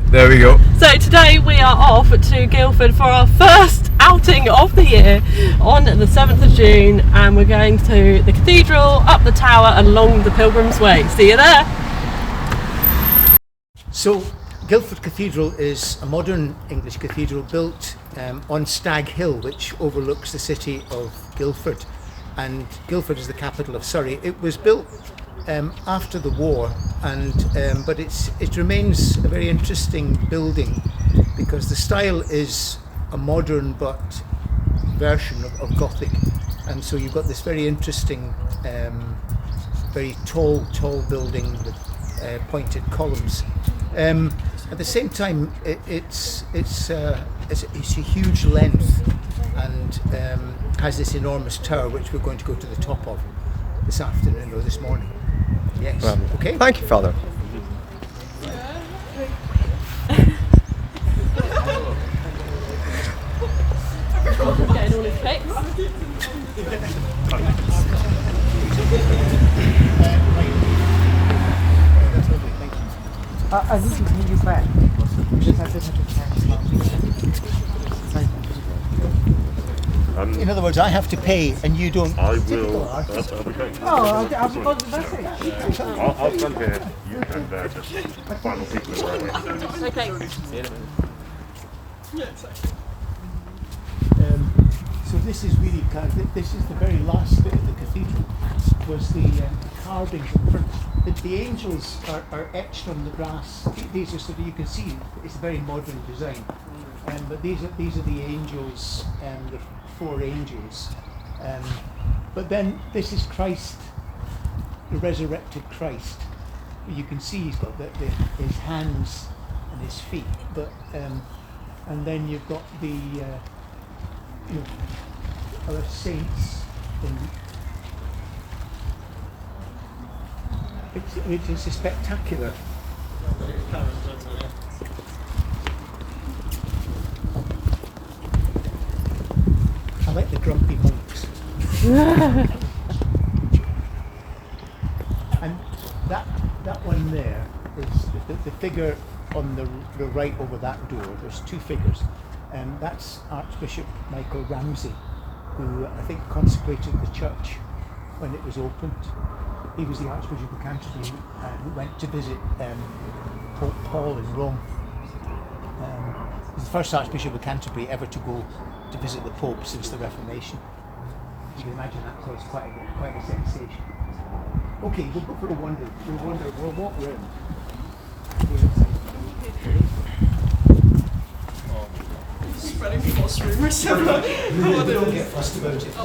There we go. So today we are off to Guildford for our first outing of the year on the 7th of June, and we're going to the cathedral, up the tower and along the Pilgrim's Way. See you there. So Guildford Cathedral is a modern English cathedral built on Stag Hill, which overlooks the city of Guildford, and Guildford is the capital of Surrey. It was built after the war, and but it remains a very interesting building because the style is a modern but version of Gothic, and so you've got this very interesting, very tall building with pointed columns. At the same time, it's a huge length and has this enormous tower, which we're going to go to the top of this afternoon or this morning. Yes. Well, okay. Thank you, Father. Getting all his pics. I need to bring you back. Because I didn't have In other words, I have to pay and you don't. I will. I'll forgot the message. I'll stand here. You can there. Just final people in the right. Okay. So this is really this is the very last bit of the cathedral. Was the carvings in front. The angels are etched on the brass. These are so that you can see it's a very modern design. But these are the angels, the four angels. But then this is Christ, the resurrected Christ. You can see he's got his hands and his feet. But and then you've got the other saints. It's a spectacular. I like the grumpy monks. And that one there is the figure on the right over that door. There's two figures, and that's Archbishop Michael Ramsey, who I think consecrated the church when it was opened. He was the Archbishop of Canterbury who went to visit Pope Paul in Rome. He's the first Archbishop of Canterbury ever to go to visit the Pope since the Reformation. You can imagine that caused quite a sensation. Okay, we'll go for a wander. We'll walk round. Spreading false rumours. Don't get fussed about it.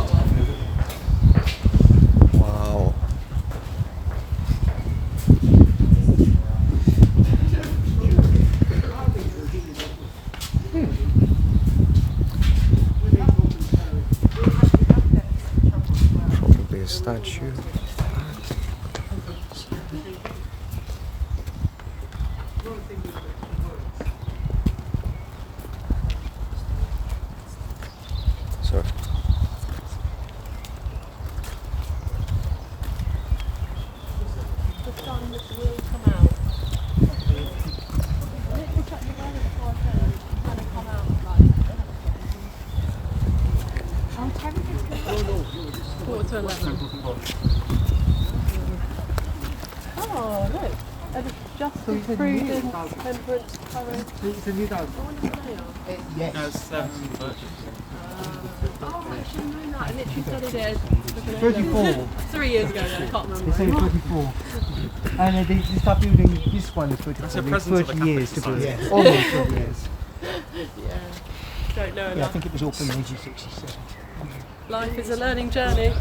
Wow. Probably a statue. Sorry. The sun will come out. Literally check the weather before I said it's going to come out like. Oh, temperature. 11:15. Oh, look. They've adjusted prudence, temperance, courage. It's a new dog. I wonder what they are. Yes. Oh, I should have known that. I literally studied it 34. 3 years ago, I can't remember. They say 34. And they start building this one is 34. That's a It's present of the 30 years to Catholic build. Society. Almost 30 years. Yeah. Don't know Yeah, I enough. think it was opened in 1867. Life is a learning journey.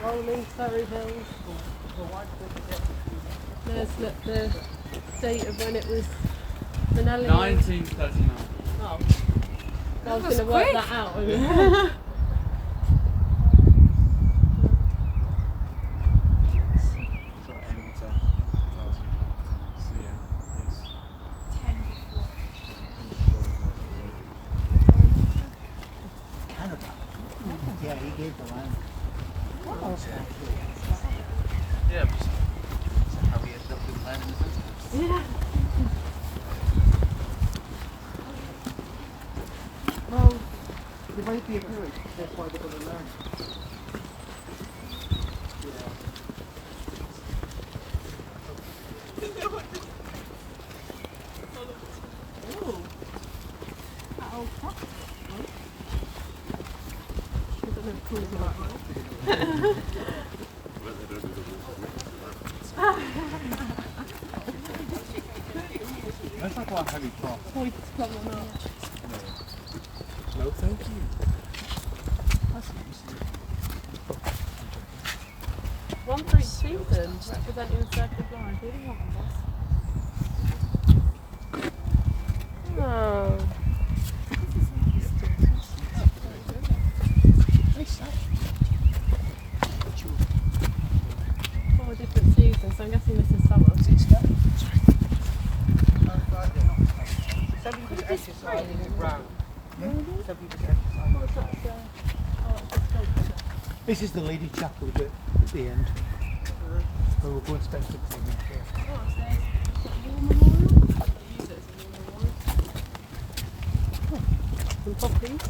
Rolling Surrey Hills. There's the date of when it was Manelli. 1939. Oh. I was going to work that out. Yeah, he gave the land. Yeah. Yeah. Well, There might be a village, that's why they're going to learn. That's not quite heavy car. No, thank you. one for each season, representing the circle of life. Really want this. Oh. 4 different seasons, so I'm guessing this is summer. Some people exercise in the ground. Some people exercise. This is the Lady Chapel bit at the end. Where we'll go and spend some time in there. Some poppies.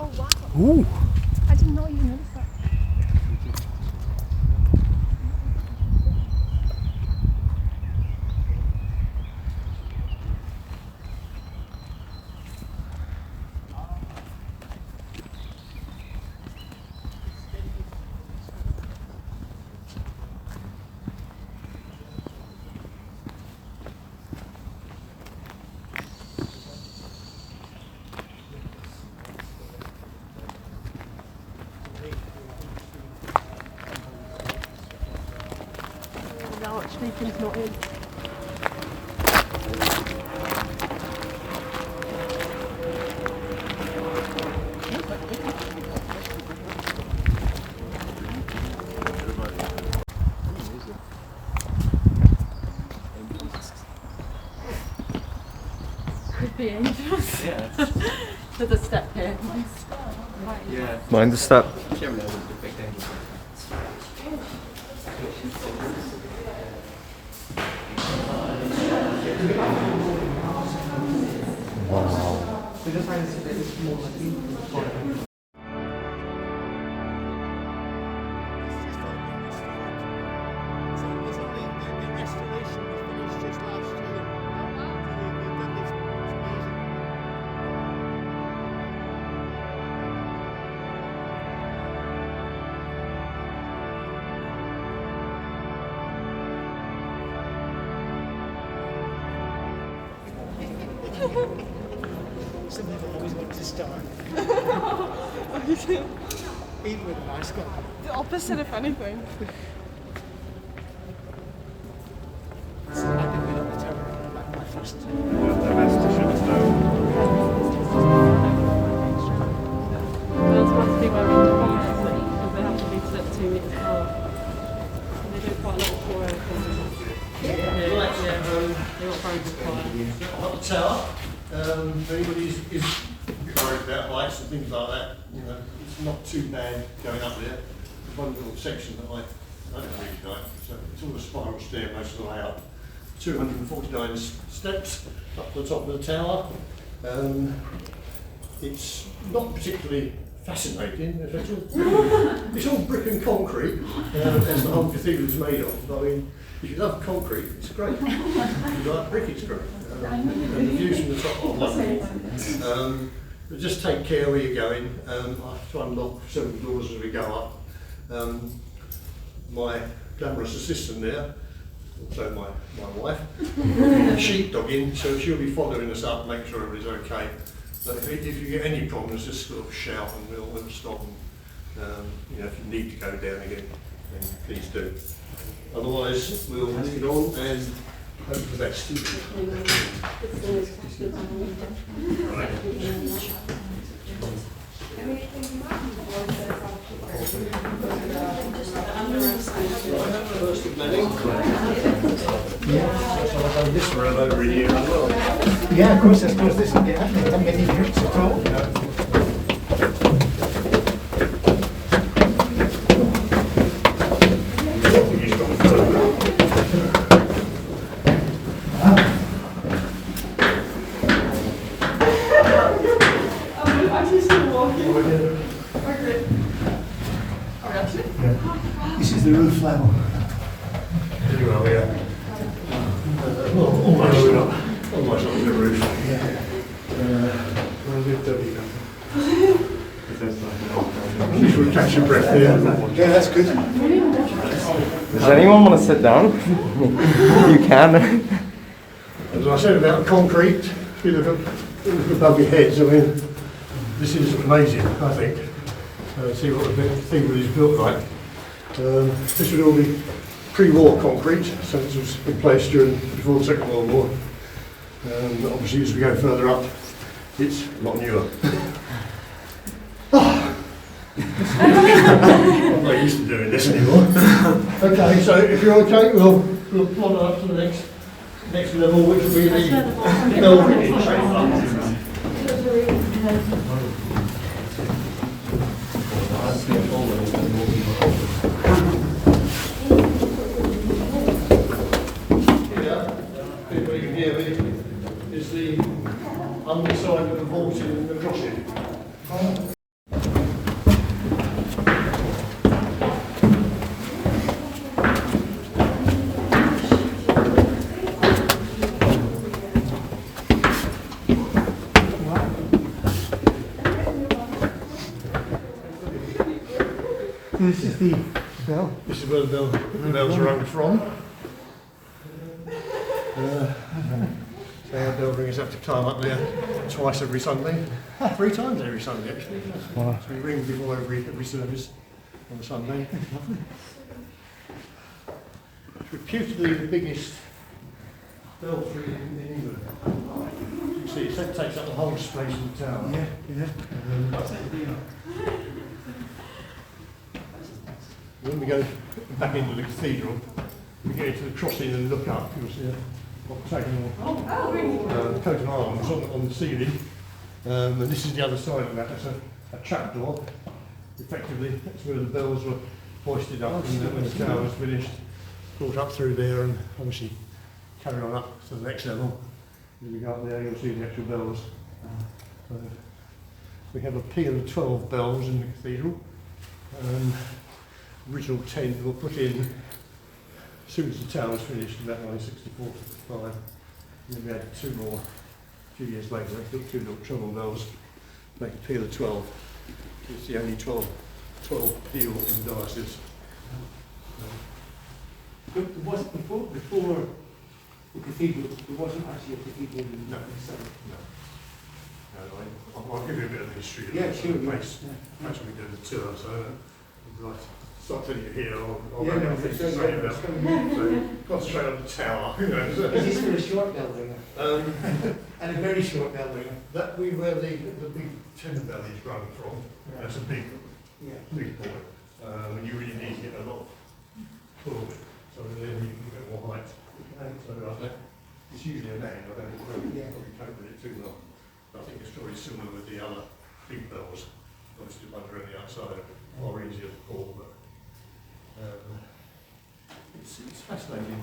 Oh wow, Ooh. I did not even notice that. The Archdeacon's not in. Could be angels. Yeah. There's a step here. Yeah. Mind the step. Generally, I wouldn't expect angels. Some people always want to start. Even with a mask on. The opposite, if anything. So I did win up the tower, my first. The Ascension is now. Those must be wearing the pants because they have to be set 2 metres apart. And they do quite a lot of foil things. Yeah, they got very good fire. Up the tower, if anybody is worried about heights and things like that, you know, it's not too bad going up there. There's one little section that I don't really like, so it's all a spiral stair most of the way up. 249 steps up to the top of the tower. It's not particularly fascinating. It's all brick and concrete, as the whole cathedral is made of. I mean, if you love concrete, it's great. If you like brick, it's great. And the views from the top are lovely. But just take care where you're going. I have to unlock several doors as we go up. My glamorous assistant there also my wife, sheepdogging, so she'll be following us up, make sure everybody's okay. But if you get any problems, just sort of shout and we'll stop. And, you know, if you need to go down again, then please do. Otherwise, we'll lead on and hope for the best. Right. First of many. Yeah. So I've done this for over a year as well. Yeah, of course, I suppose this will get happening. Haven't any roots at all. This is the roof level. Here we are, yeah. Almost on the roof. You should catch your breath there. Yeah, that's good. Does anyone want to sit down? You can. As I said about concrete, if you look above your heads, I mean, this is amazing, I think. See what the cathedral is built like. This would all be pre-war concrete, so this was in place before the Second World War. Obviously, as we go further up, it's a lot newer. I'm not used to doing this anymore. Okay, so if you're okay, we'll plod on up to the next level, which will be the bell ringing chamber. People you can hear me, is the underside of the vaulting and the crossing. This is the bell. This is where the bells are rung from. So our bell ringers have to climb up there twice every Sunday. 3 times every Sunday actually. Wow. So we ring before every service on Sunday. It's reputedly the biggest belfry in England. You can see it takes up the whole space of the tower. Yeah, yeah. When we go back into the cathedral, we get into the crossing and look up, you'll see a octagonal coat of arms on the ceiling. And this is the other side of that, that's a trapdoor. Effectively, that's where the bells were hoisted up when the tower was finished, brought up through there and obviously carry on up to the next level. As we go up there, you'll see the actual bells. We have a peal of 12 bells in the cathedral. Original 10 were put in as soon as the tower was finished, about 1964-65. And then we had 2 more a few years later. We built 2 little treble bells to make a peal of 12. It's the only 12 peal in the diocese. There was before the cathedral, there wasn't actually a cathedral in No. itself. I'll give you a bit of history of Yeah, the sure. place. Yeah. Actually, we did the tour, so right. Start telling you here, I'll Yeah, have no, things to it's say going about. it's going So, concentrate on the tower. You know. Is this for a short bell ringer? And a very short bell ringer? That we where the big tender bell is run from. Yeah. That's a big Yeah. boy. And you really need to get a lot of pull of it, so then you can get more height. So it's usually a name. I don't think we probably cope with it too well. I think it's probably similar with the other big bells. Obviously, the ones around the outside are more easier to pull, but it's fascinating.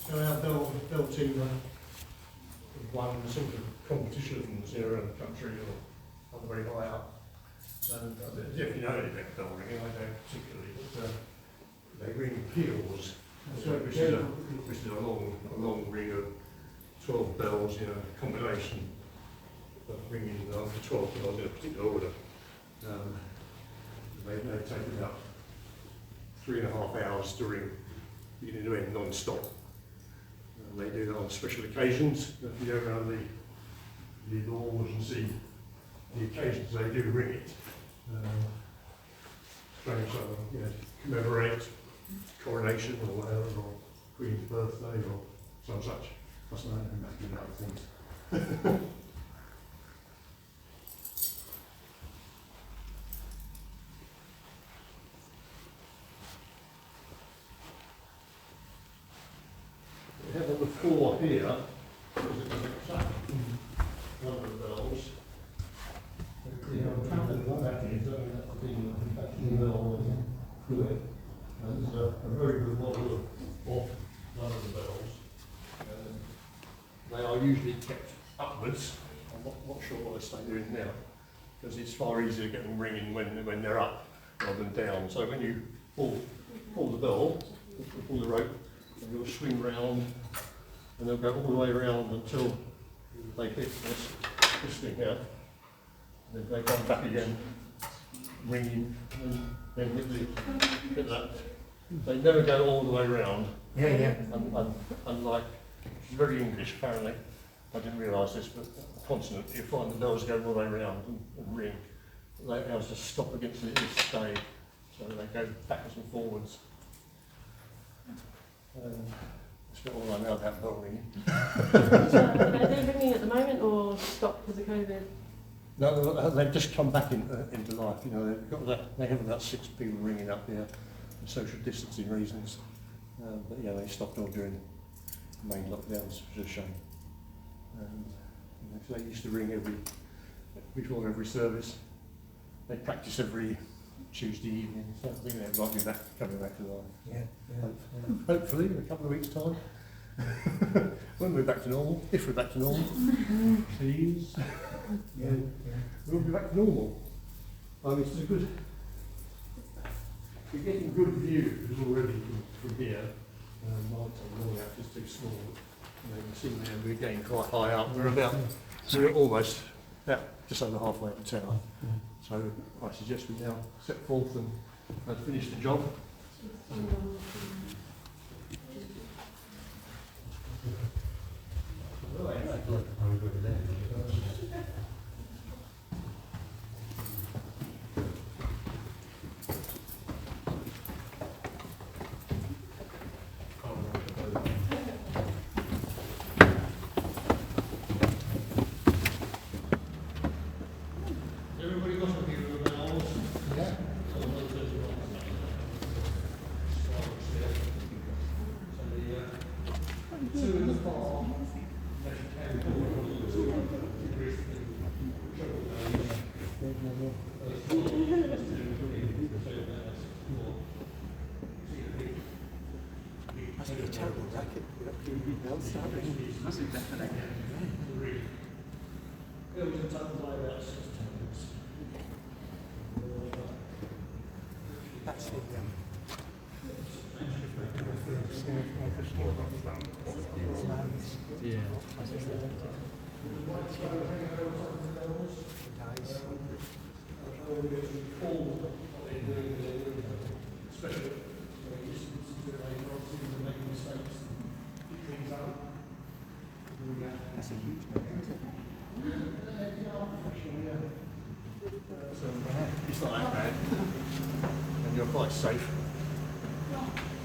So our bell team won some sort of competitions here around the country or up very high up. And if you know anything about bell ringing, I don't particularly, but they ring peals, which is a long ring of 12 bells, you know, a combination of ringing after 12 bells in a particular order. They take about 3.5 hours to ring, beginning to end non-stop. They do that on special occasions. If you go around the doors and see the occasions they do ring it. Strange, you know, commemorate coronation or whatever, or Queen's birthday or some such. That's not anything about things. We have on the floor here, one of the bells. And there's a very good model of one of the bells. They are usually kept upwards. I'm not sure what they're doing now, because it's far easier to get them ringing when they're up rather than down. So when you pull the bell, pull the rope, and you'll swing round, and they'll go all the way around until they hit this thing here. And then they come back again, ringing, and then hit that. They never go all the way around. Yeah. Unlike, it's very English apparently. I didn't realise this, but a consonant, you find the bells go all the way around and ring. Ours just stop against it and stay. So they go backwards and forwards. That's got all I know about bell ringing. Are they ringing at the moment or stopped because of COVID? No, they've just come back into life. You know, they have about 6 people ringing up here for social distancing reasons. But yeah, they stopped all during the main lockdowns, which is a shame. You know, they used to ring before every service. They practice every Tuesday evening, so I think they might be coming back to life. Yeah. Hopefully, in a couple of weeks' time. When we're back to normal, if we're back to normal, please. Yeah. We'll be back to normal. I mean, it's a good. We're getting good views already from here. Night and morning out is too small. You can see there we're getting quite high up. We're almost just over halfway up the tower. So I suggest we now set forth and finish the job. Everybody got a view of the bells? Yeah. Two in the far. Must be a terrible racket. Bells start ringing. Must be deafening. That's the That's a huge number, isn't it? It's not that bad, and you're quite safe.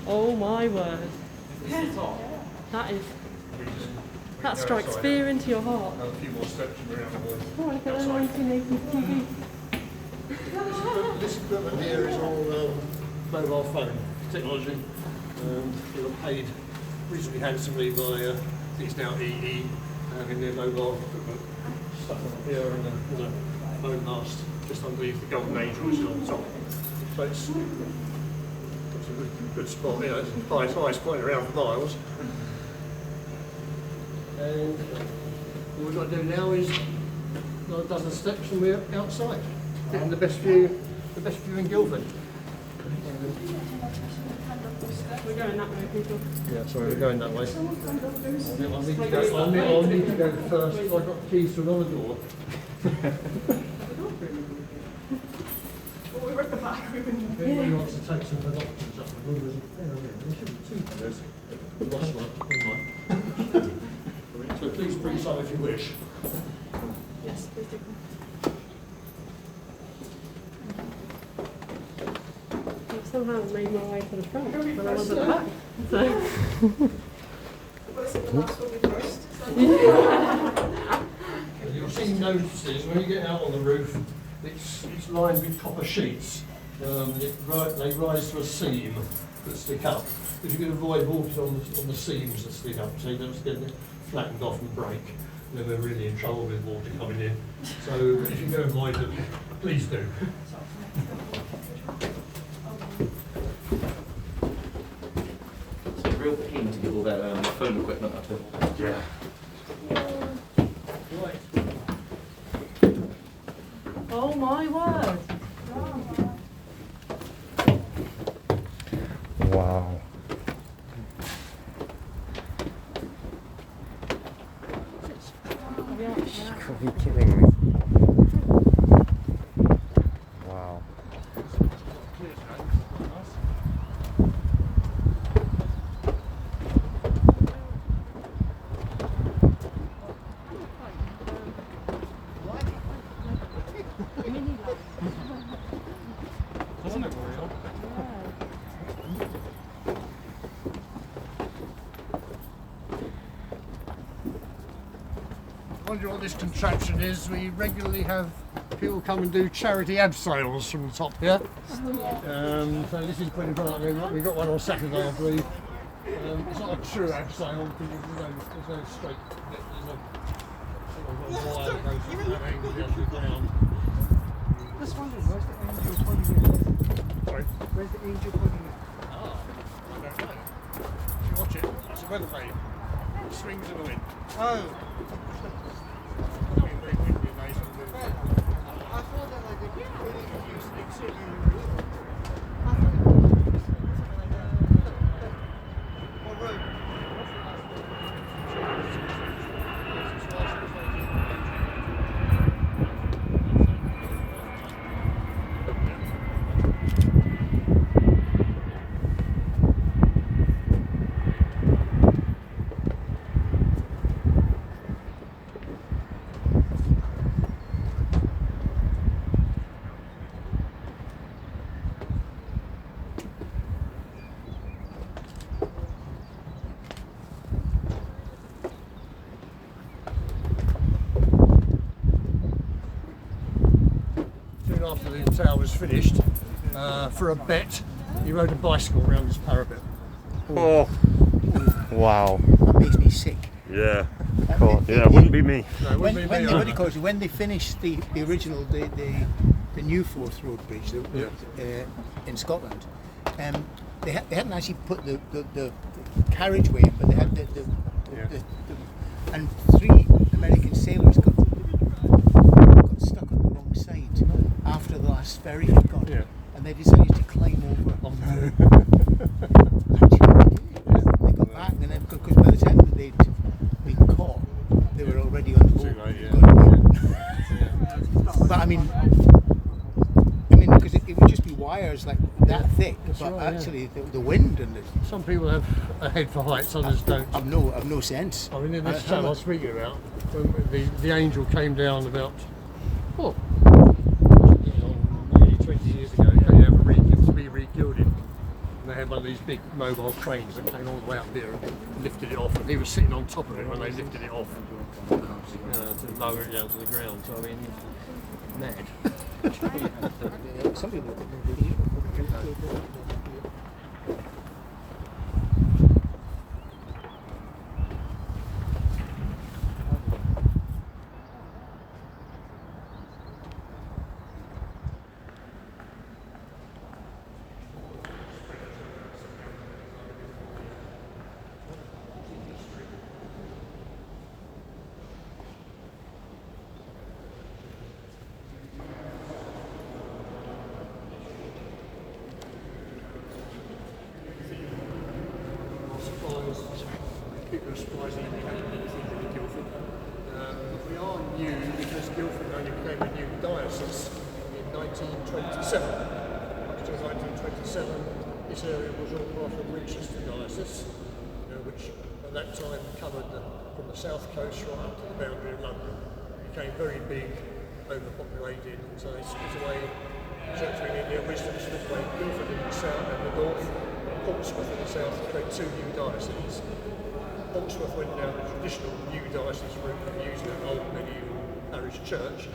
Oh my word. That strikes fear into your heart. A few more steps and we're out of the way. Oh, look at that 1980s TV. This equipment here is all mobile phone technology. They were paid reasonably handsomely by, it's now EE, having their mobile equipment stuck up here and there's a phone mast just underneath the Golden Angel, which is on the top. So it's a good spot here. It's the highest point around for miles. And what we've got to do now is another dozen steps and we're outside, getting the best view in Guildford. We're going that way, people. Yeah, sorry, we're going that way. I'll need to go first. I've got keys to another door. We were at the back. If anybody wants to take some binoculars up the room, there should be 2 pairs. Lost one. bring some if you wish. Yes, please do. I've somehow made my way to the front when I was at the back. So. You'll see notices when you get out on the roof, it's lined with copper sheets. They rise to a seam that stick up. If you can avoid water on the seams that stick up, so you don't get flattened off and break, then we're really in trouble with water coming in. So if you can avoid them, please do. So you're real keen to get all that phone equipment up there. Yeah. Right. Oh my word! Wow. You could be kidding me. Wow. Wonder what this contraption is. We regularly have people come and do charity abseils from the top here. So this is pretty bright. We've got one on Saturday, I believe. It's not a true abseil because there's no straight bit. There's a wire that goes from that angle down to the ground. Just wondering, where's the angel pointing in? Sorry? Where's the angel pointing in? Ah, I don't know. If you watch it, it's a weather vane. It swings in the wind. Oh. Very windy and nice and good. I thought that like a really confused thing sitting in the river. What road? After the tower was finished, for a bet, he rode a bicycle around this parapet. Oh. Wow. That makes me sick. Yeah. Cool. Yeah, it wouldn't be me. No, it wouldn't be me either. When they finished the original, the new Forth Road Bridge in Scotland, they hadn't actually put the carriageway in, but they had and 3 American sailors got stuck on the wrong side after the last ferry had gone, and they decided to climb over. Oh, no. They got back, and then because by the time they'd been caught, they were already on the boat. Too late, But I mean, because it would just be wires like that thick, but actually the wind and some people have a head for heights, others don't. I've no sense. I mean, in this town I was speaking about, when the angel came down about, nearly 20 years ago, it came down to be re-gilded. And they had one of these big mobile cranes that came all the way up there and lifted it off, and he was sitting on top of it when they lifted it off to lower it down to the ground. So I mean, mad. Some people People are surprised that we haven't done anything in Guildford. We are new because Guildford only became a new diocese in 1927. Up to 1927, this area was all part of Winchester diocese. which at that time covered from the south coast right up to the boundary of London. Became very big, overpopulated, and so they split away Church of India, Wisdom split away Guildford in the south and the north, and Portsmouth in the south to create two new dioceses. Portsmouth went down the traditional new diocese route of using an old medieval parish church.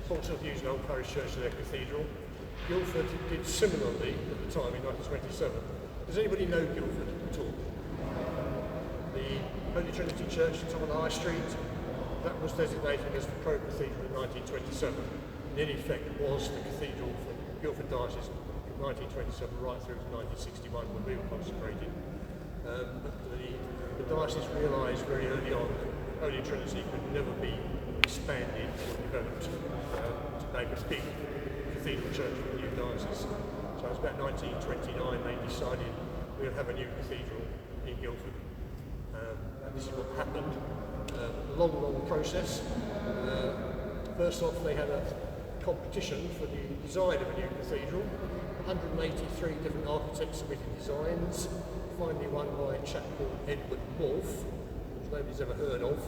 Portsmouth used an old parish church as their cathedral. Guildford did similarly at the time in 1927. Does anybody know Guildford at all? The Holy Trinity Church at the top of the High Street, that was designated as the pro-cathedral in 1927. And in effect was the cathedral for Guildford Diocese from 1927 right through to 1961 when we were consecrated. But the diocese realised very early on that Holy Trinity could never be expanded or developed to make a big cathedral church for the new diocese. So it was about 1929 they decided we would have a new cathedral in Guildford. And this is what happened. A long process. First off, they had a competition for the design of a new cathedral. 183 different architects submitted designs, finally won by a chap called Edward Wolfe, which nobody's ever heard of.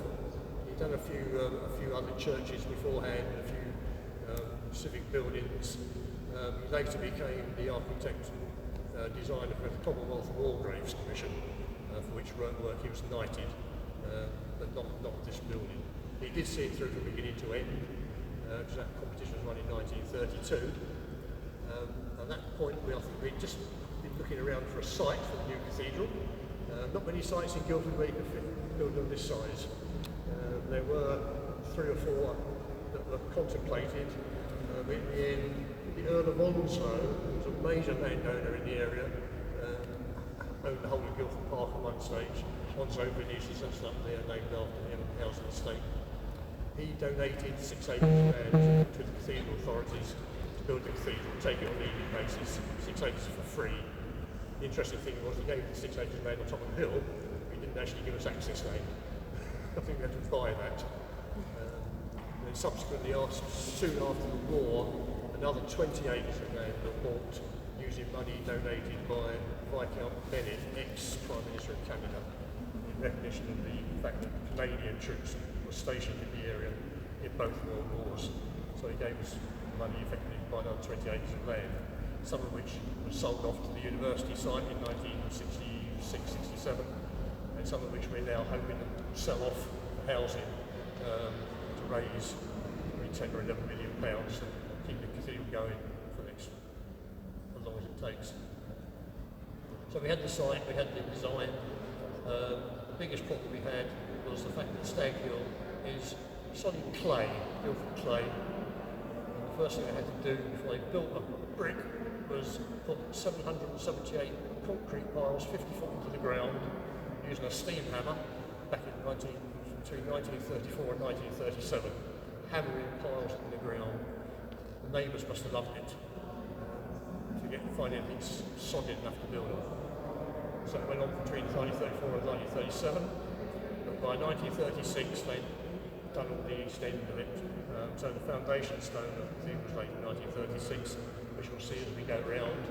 He'd done a few other churches beforehand, a few civic buildings. He later became the architect designer for the Commonwealth War Graves Commission, for which work he was knighted, but not this building. He did see it through from beginning to end, because that competition was run in 1932. At that point, I think we'd just been looking around for a site for the new cathedral. Not many sites in Guildford where you could fit a building of this size. There were 3 or 4 that were contemplated. In the end, the Earl of Onslow, who was a major landowner in the area, owned the whole of Guildford Park at one stage. Onslow Venetians, that's up there, named after him, house and estate. He donated 6 acres of land to the cathedral authorities to build the cathedral, take it on a yearly basis, 6 acres for free. The interesting thing was he gave the 6 acres of land on top of the hill, but he didn't actually give us access land. I think we had to buy that. And then subsequently, soon after the war, another 20 acres of land were bought using money donated by Viscount Bennett, ex-Prime Minister of Canada, in recognition of the fact that Canadian troops were stationed in the area in both World Wars. So he gave us money effectively to buy another 20 acres of land, some of which was sold off to the university site in 1966-67, and some of which we're now hoping to sell off for housing to raise 10 or 11 million pounds to keep the cathedral going for the next, as long as it takes. So we had the site, we had the design. The biggest problem we had was the fact that Stag Hill is solid clay, Guildford clay. And the first thing they had to do before they built a brick was put 778 concrete piles 50 foot into the ground using a steam hammer back in between 1934 and 1937, hammering piles in the ground. The neighbours must have loved it to find anything solid enough to build on. So it went on between 1934 and 1937, but by 1936 they'd done all the east end of it. So the foundation stone of the cathedral was laid in 1936, which we'll see as we go round.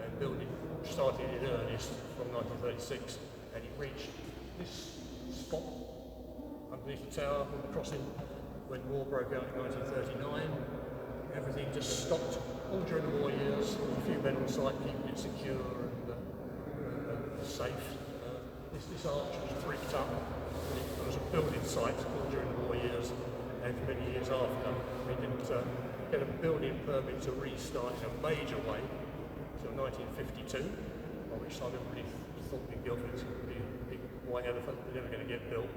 And building started in earnest from 1936, and it reached this spot underneath the tower on the crossing when the war broke out in 1939. Everything just stopped all during the war years. There were a few men on site keeping it secure and safe. This arch was bricked up. It was a building site all during the war years, and for many years after. We didn't get a building permit to restart in a major way until 1952, by which time everybody thought in Guildford it would be a big white elephant, we're never going to get built.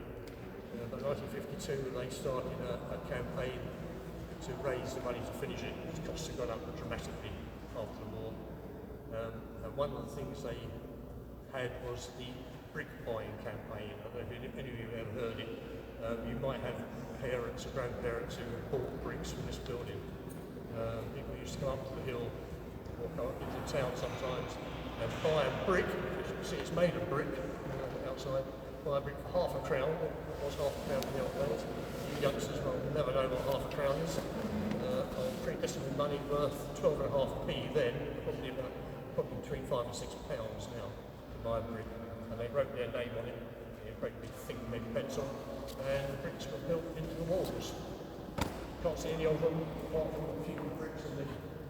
But 1952 they started a campaign to raise the money to finish it. The costs had gone up dramatically after the war. And one of the things they had was the brick buying campaign. I don't know if any of you have ever heard it. You might have parents great-parents and grandparents who bought bricks from this building. People used to come up to the hill, walk up into town sometimes, and buy a brick. As you can see, it's made of brick outside. Buy a brick for £1/4. It was £1/4 in the old days. You youngsters will never know what £1/4 is. Pre-decimal money worth 12.5p then, probably between £5 and £6 now to buy a brick. And they wrote their name on it in a great big thick lead pencil, and the bricks were built into the walls. Can't see any of them, apart from a few bricks in the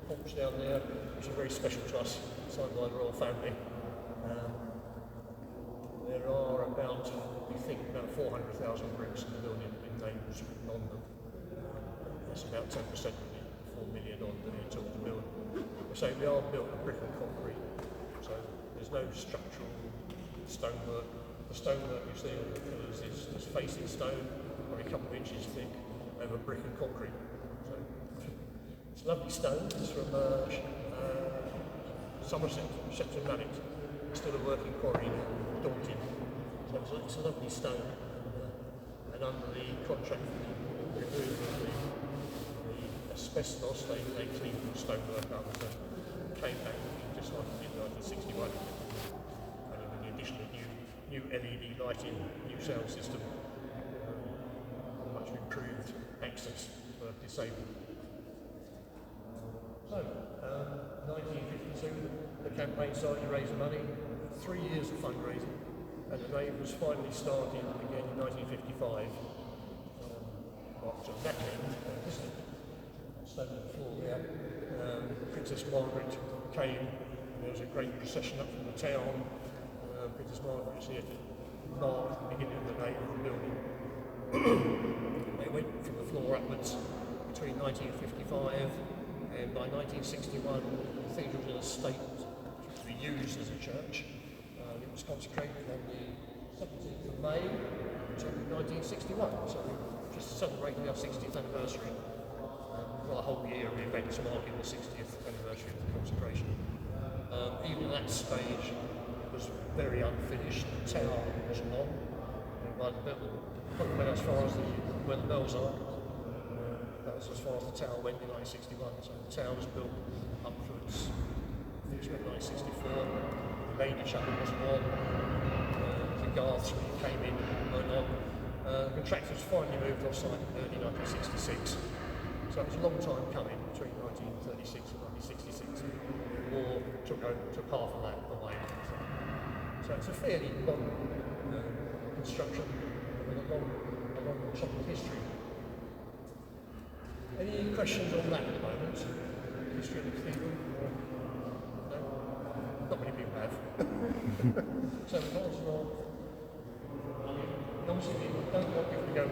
porch down there, which are very special to us, signed by the royal family. There are about, we think, about 400,000 bricks in the building with names written on them. That's about 10% of the 4 million odd that it took to build. So we are built of brick and concrete, so there's no structural stonework. The stonework you see on the pillars is facing stone, probably a couple of inches thick, over brick and concrete. So it's lovely stone. It's from Somerset, Shepton Mallet. Still a working quarry now, Daunting. So it's a lovely stone. And under the contract for the removal of the asbestos, they cleaned the stonework up and came back just like in 1961. And with the addition of new LED lighting, new sound system, much improved access for disabled. So, 1952, the campaign started to raise money, 3 years of fundraising, and the nave was finally started again in 1955. After that end, standing on the floor there, Princess Margaret came, and there was a great procession up from the town. Princess Margaret was here to mark the beginning of the nave of the building. They went from the floor upwards between 1955 and by 1961 the cathedral was in a state to be used as a church. It was consecrated on the 17th of May 1961, so we're just celebrating our 60th anniversary. We've got a whole year of events marking the 60th anniversary of the consecration. Even at that stage it was very unfinished, the tower wasn't on, by the bell. Probably went as far as where the bells are. That was as far as the tower went in 1961. So the tower was built up to its finishing in 1964. The lady chapel wasn't on. The Garths, when you came in, weren't on. The contractors finally moved off site in early 1966. So it was a long time coming, between 1936 and 1966. The war took half of that away. So it's a fairly long construction with a long checkered history. Any questions on that at the moment? History of the cathedral? No? Not many people have. So the doors are obviously we don't want people to go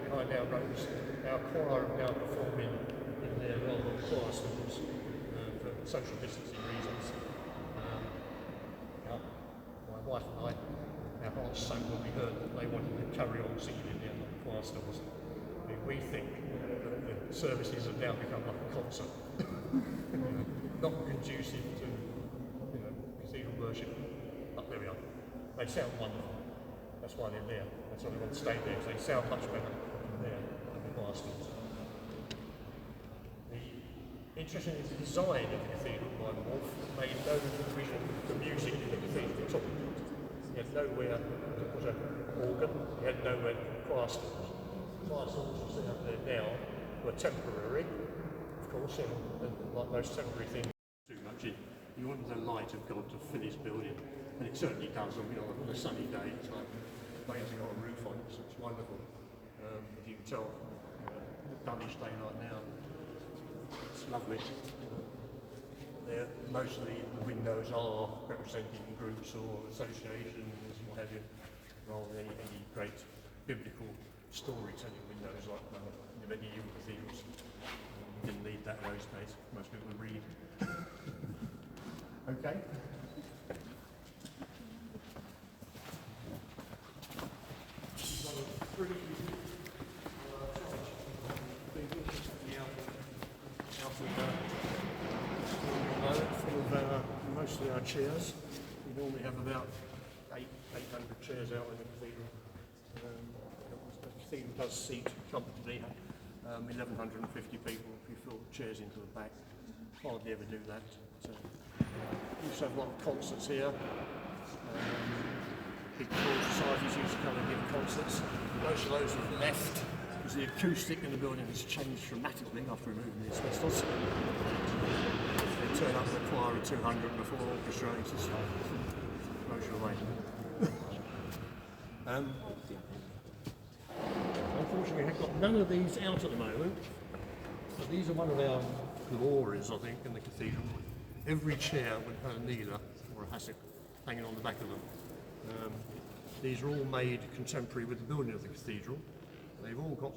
behind our rows. Our choir are now performing in their rather choir stalls for social distancing reasons. My wife and I, our hearts sank when we heard that they wanted to carry on singing in their choir stalls. I mean, we think that the services have now become like a concert, not conducive to cathedral worship. But there we are. They sound wonderful. That's why they're there. That's why they want to stay there, because they sound much better there than the choir stalls. Interesting is the design of the cathedral by Wolf made no provision for music in the cathedral at all. He had nowhere to put an organ, he had nowhere to put choir stalls. Choir stalls you see up there now were temporary, of course, and like most temporary things, too much in. You want the light of God to fill his building, and it certainly does on a sunny day. It's like amazing on a roof on it, so it's wonderful. As you can tell, a dullish day like now, it's lovely. There, most of the windows are representing groups or associations, what have you, rather than any great biblical storytelling windows like the medieval cathedrals. You didn't need that in those days. Most people would read. Okay. Mostly our chairs. We normally have about 800 chairs out in the cathedral. The cathedral does seat comfortably 1,150 people if you fill chairs into the back. Hardly ever do that. So, we used to have a lot of concerts here. Big floor societies used to come and give concerts. Most of those have left because the acoustic in the building has changed dramatically after removing the asbestos. They turn up the choir of 200 before orchestra, it's just blows you away. Unfortunately, we've got none of these out at the moment, but these are one of our glories, I think, in the cathedral. Every chair would have a kneeler or a hassock hanging on the back of them. These are all made contemporary with the building of the cathedral. They've all got,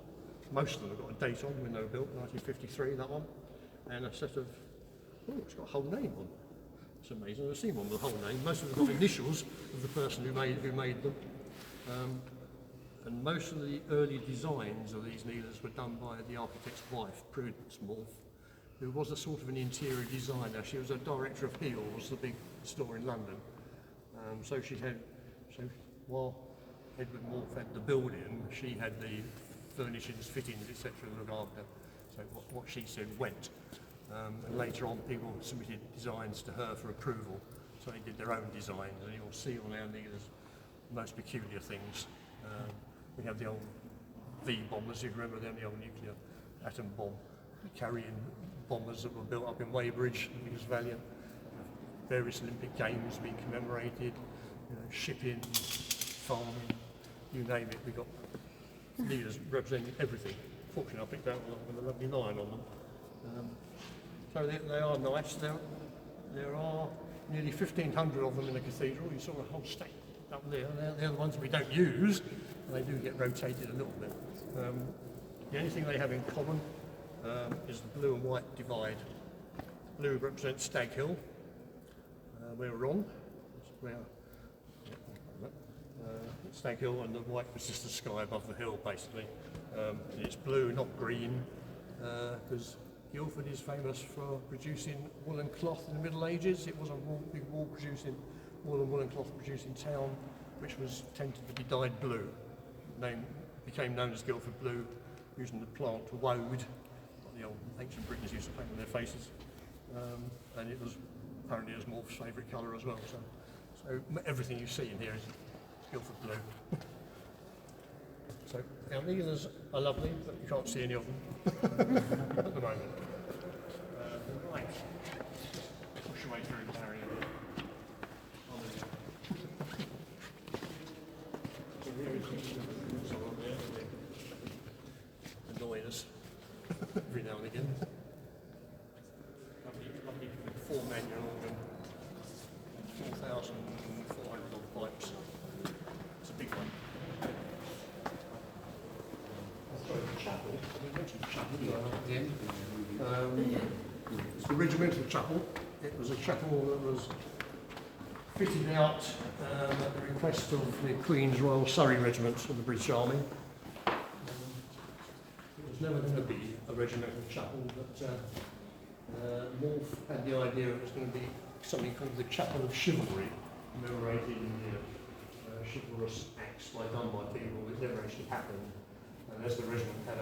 most of them have got a date on when they were built, 1953, that one, and a set of, oh, it's got a whole name on. It's amazing, I've seen one with a whole name. Most of them have got initials of the person who made them. And most of the early designs of these kneelers were done by the architect's wife, Prudence Morph, who was a sort of an interior designer. She was a director of Heal's, the big store in London. So while Edward Morph had the building, she had the furnishings, fittings, etc. to look after. So what she said went. And later on, people submitted designs to her for approval. So they did their own designs, and you'll see on our kneelers the most peculiar things. We have the old V bombers, you remember them, the old nuclear atom bomb carrying bombers that were built up in Weybridge, the biggest Valiant. Various Olympic Games being commemorated, shipping, farming, you name it. We've got leaders representing everything. Fortunately, I picked out one with a lovely lion on them. So they are nice. There are nearly 1,500 of them in the cathedral. You saw a whole stack up there. They're the ones we don't use, and they do get rotated a little bit. The only thing they have in common is the blue and white divide. Blue represents Stag Hill. We're wrong. Stag Hill, and the white was just the sky above the hill, basically. It's blue, not green, because Guildford is famous for producing wool and cloth in the Middle Ages. It was a big wool and cloth producing town, which was tended to be dyed blue. Became known as Guildford blue, using the plant woad, what the old ancient Britons used to paint on their faces, and it was apparently Morph's favourite colour as well. So everything you see in here is Guildford blue. So our kneelers are lovely, but you can't see any of them at the moment. Right, push your way through the barrier. Annoy us every now and again. Lovely four manual organ, 4,400 odd pipes. It's a big one. Sorry, the chapel. We mentioned the chapel at the end. It's the regimental chapel. It was a chapel that was fitted out at the request of the Queen's Royal Surrey Regiment of the British Army. It was never going to be a regimental chapel, but Morph had the idea it was going to be something called the Chapel of Chivalry, commemorating chivalrous acts done by people that never actually happened. And as the regiment had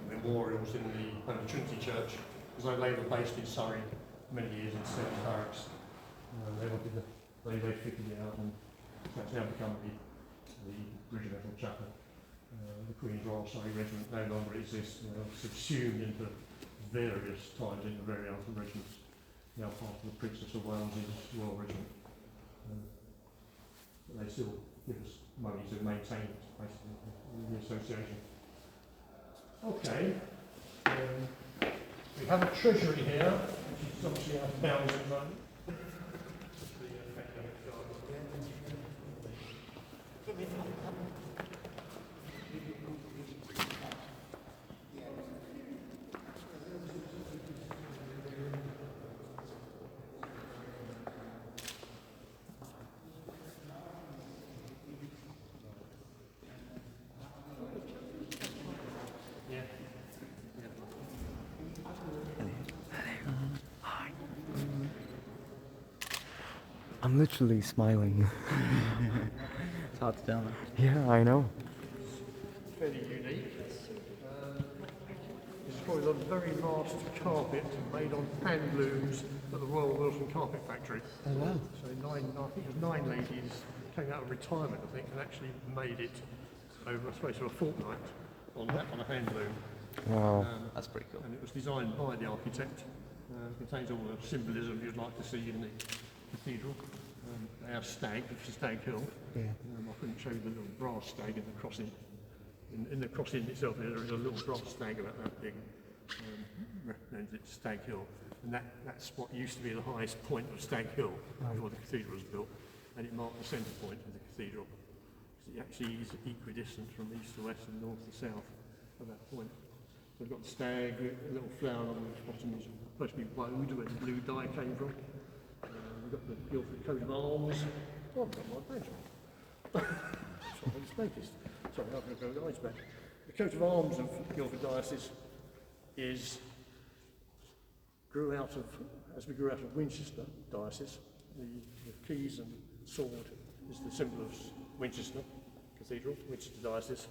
memorials in the Holy Trinity Church, because they were based in Surrey many years in Seven Barracks, they fitted it out, and that's now become the regimental chapel. The Queen's Royal Surrey Regiment no longer exists, subsumed into various times into various other regiments, now part of the Princess of Wales's Royal Regiment. But they still give us money to maintain it, basically, the association. Okay, we have a treasury here, which is obviously out of bounds at the moment. I'm literally smiling. It's hard to tell. Yeah, I know. fairly unique. This is probably the very last carpet made on hand looms at the Royal Wilson Carpet Factory. Oh wow. So I think it was 9 ladies came out of retirement, I think, and actually made it over a space of a fortnight on a hand loom. Wow. That's pretty cool. And it was designed by the architect. Contains all the symbolism you'd like to see in the cathedral. Our stag, which is Stag Hill. Yeah. I couldn't show you the little brass stag in the crossing. In the crossing itself, there is a little brass stag about that big. Represents it's Stag Hill, and that's what used to be the highest point of Stag Hill before the cathedral was built, and it marked the centre point of the cathedral. It actually is equidistant from east to west and north to south at that point. So we've got the stag, a little flower on the bottom is supposed to be woad, where the blue dye came from. We've got the Guildford coat of arms. Oh, I've got my badge on. Sorry, I just noticed. Sorry, I'm going to go with the eyes back. The coat of arms of Guildford Diocese grew out of, as we grew out of Winchester Diocese, the keys and sword is the symbol of Winchester Cathedral, Winchester Diocese,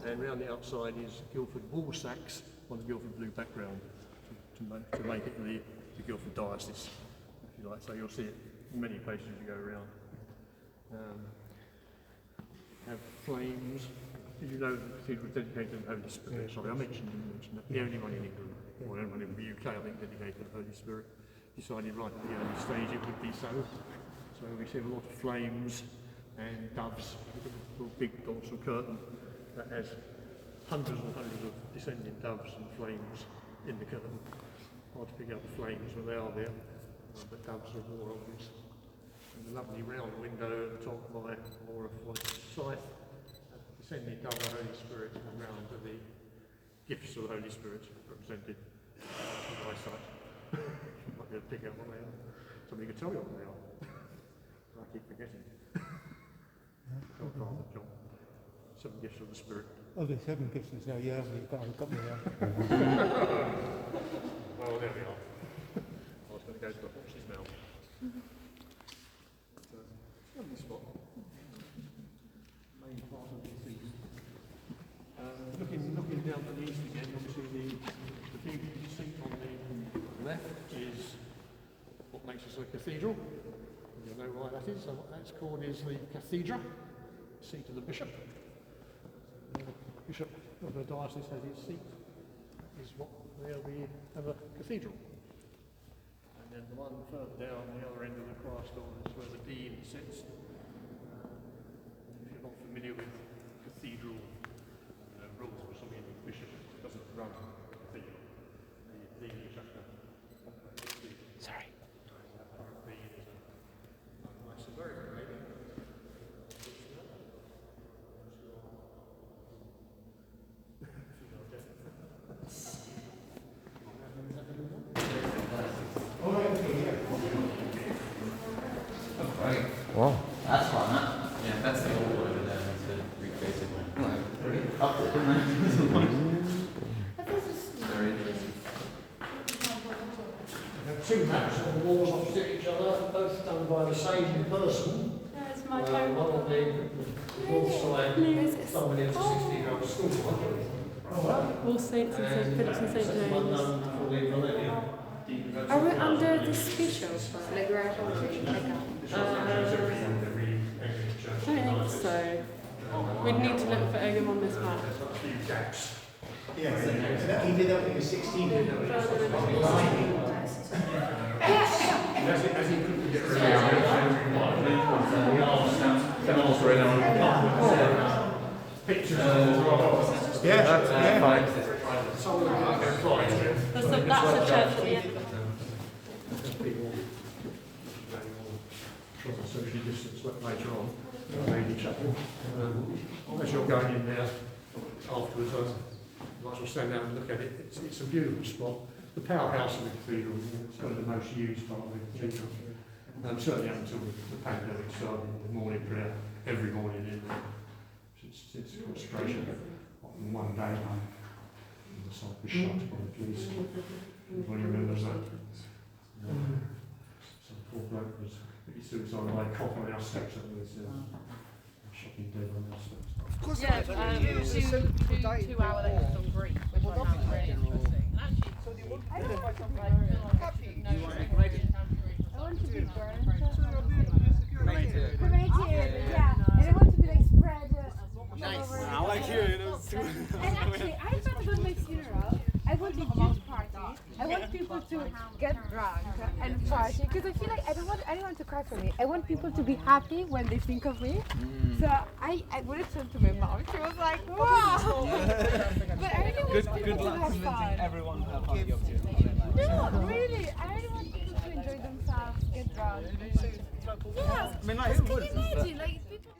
and round the outside is Guildford woolsacks on the Guildford blue background to make it the Guildford Diocese, if you like. So you'll see it in many places you go around. Have flames. Did you know the cathedral was dedicated to the Holy Spirit? Sorry, I didn't mention that. The only one in England, or the only one in the UK, I think, dedicated to the Holy Spirit. Decided right at the early stage it would be so. So we see a lot of flames and doves, a little big dorsal curtain that has hundreds and hundreds of descending doves and flames in the curtain. Hard to pick out the flames, but they are there. But doves are more obvious. And the lovely round window at the top by Laura Floyd's scythe, descending dove of the Holy Spirit and round to the gifts of the Holy Spirit represented on my side. Might be able to pick out what they are. Somebody could tell me what they are. I keep forgetting. John. 7 gifts of the Spirit. Oh, the 7 gifts. No, yeah, I've got me there. Well, there we are. I was going to go to the horse's mouth. Lovely spot. Main part of the cathedral. Looking down to the east again, obviously the big seat on the left is what makes us a cathedral. You know why that is. So what that's called is the cathedra, seat of the bishop. The bishop of the diocese has his seat. That is what where we have a cathedral. And then the one further down the other end of the choir store is where the dean sits. If you're not familiar with cathedral rules or something, the bishop doesn't run the cathedral. The dean is just a Sorry. It's a very good lady. Wow. That's fun, huh? Yeah, that's the old one over there. That's a recreated one. Up it, didn't I? Very interesting. We have 2 maps on the walls opposite each other, both done by the same person. That's my One on the north side, somebody into 16-year-old school. All Saints and St. Philip's and St. This is one James. done for the millennium. Are we under this bishop? Like we're at I don't think so. We'd need to look for Ogham on this map. There's a few gaps. Yeah, he did that when he was 16. As he couldn't get rid of pictures of Yeah, Fine. some of them get flies. That's the church at the end. People socially distanced later on, Lady Chapel. As you're going in there afterwards, I might as well stand down and look at it. It's a beautiful spot. The powerhouse of the cathedral, it's kind of the most used part of the cathedral. Certainly up until the pandemic started, the morning prayer every morning in there. Since consecration, on one day, the site was shut by the police. Everybody remembers that. Some poor bloke was suicide by cop on our steps. shocking devil and stuff. Of course, Yeah, I don't two hour lectures on Greek, which I found really interesting. And actually, I don't want to be like, burned. you want to make it? I want to be burned. Cremated. Cremated, yeah. And I want to be like spread Nice. all over. I like you, you know. And actually, I thought about my funeral. I want a huge party. I want people to get drunk and party because I feel like I don't want anyone to cry for me. I want people to be happy when they think of me. So I would have said to my mom. She was like, "Wow!" But I really want people to have fun. Everyone to have fun. No, really, I really want people to enjoy themselves, get drunk. Yeah, I mean, like, can you imagine? Like people.